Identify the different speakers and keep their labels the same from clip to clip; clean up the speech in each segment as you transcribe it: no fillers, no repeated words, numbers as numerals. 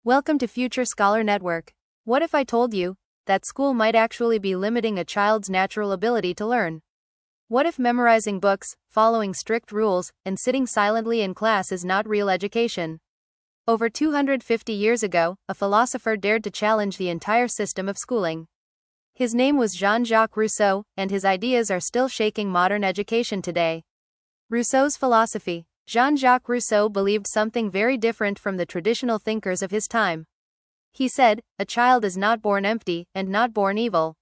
Speaker 1: Welcome to Future Scholar Network. What if I told you that school might actually be limiting a child's natural ability to learn? What if memorizing books, following strict rules, and sitting silently in class is not real education? Over 250 years ago, a philosopher dared to challenge the entire system of schooling. His name was Jean-Jacques Rousseau, and his ideas are still shaking modern education today. Rousseau's philosophy. Jean-Jacques Rousseau believed something very different from the traditional thinkers of his time. He said, "A child is not born empty, and not born evil.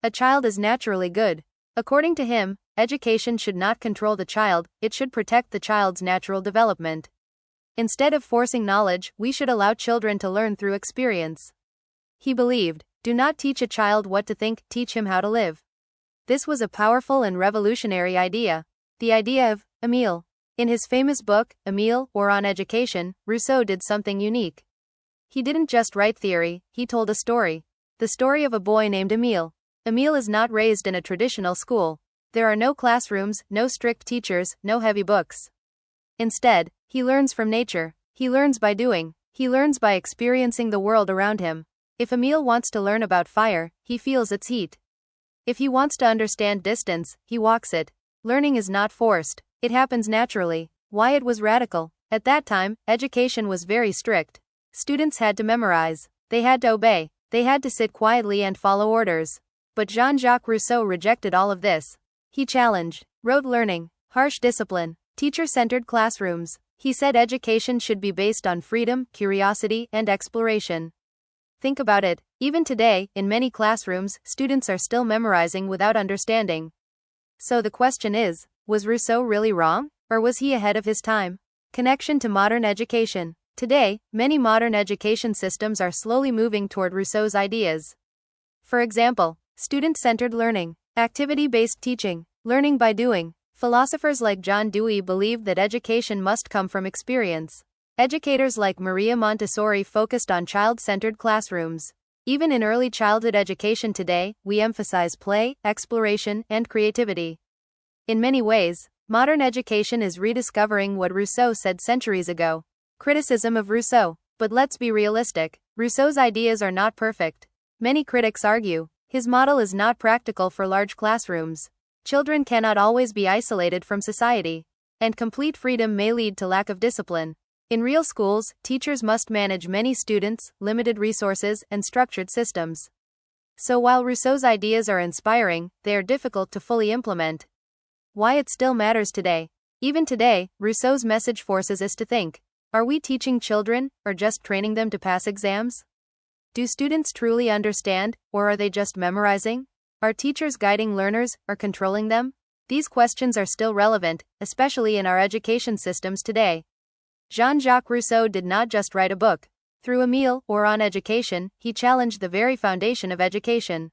Speaker 1: A child is naturally good." According to him, education should not control the child, it should protect the child's natural development. Instead of forcing knowledge, we should allow children to learn through experience. He believed, do not teach a child what to think, teach him how to live. This was a powerful and revolutionary idea. The idea of Emile. In his famous book, Emile, or On Education, Rousseau did something unique. He didn't just write theory, he told a story. The story of a boy named Emile. Emile is not raised in a traditional school. There are no classrooms, no strict teachers, no heavy books. Instead, he learns from nature. He learns by doing. He learns by experiencing the world around him. If Emile wants to learn about fire, he feels its heat. If he wants to understand distance, he walks it. Learning is not forced. It happens naturally. Why it was radical? At that time, education was very strict. Students had to memorize. They had to obey. They had to sit quietly and follow orders. But Jean-Jacques Rousseau rejected all of this. He challenged rote learning, harsh discipline, teacher-centered classrooms. He said education should be based on freedom, curiosity, and exploration. Think about it. Even today, in many classrooms, students are still memorizing without understanding. So the question is, was Rousseau really wrong? Or was he ahead of his time? Connection to modern education. Today, many modern education systems are slowly moving toward Rousseau's ideas. For example, student-centered learning, activity-based teaching, learning by doing. Philosophers like John Dewey believed that education must come from experience. Educators like Maria Montessori focused on child-centered classrooms. Even in early childhood education today, we emphasize play, exploration, and creativity. In many ways, modern education is rediscovering what Rousseau said centuries ago. Criticism of Rousseau. But let's be realistic. Rousseau's ideas are not perfect. Many critics argue his model is not practical for large classrooms. Children cannot always be isolated from society. And complete freedom may lead to lack of discipline. In real schools, teachers must manage many students, limited resources, and structured systems. So while Rousseau's ideas are inspiring, they are difficult to fully implement. Why it still matters today. Even today, Rousseau's message forces us to think. Are we teaching children, or just training them to pass exams? Do students truly understand, or are they just memorizing? Are teachers guiding learners, or controlling them? These questions are still relevant, especially in our education systems today. Jean-Jacques Rousseau did not just write a book. Through Emile, or On Education, he challenged the very foundation of education.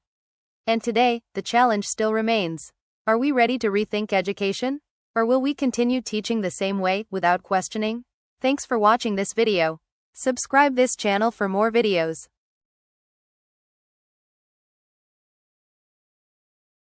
Speaker 1: And today, the challenge still remains. Are we ready to rethink education? Or will we continue teaching the same way, without questioning? Thanks for watching this video. Subscribe this channel for more videos.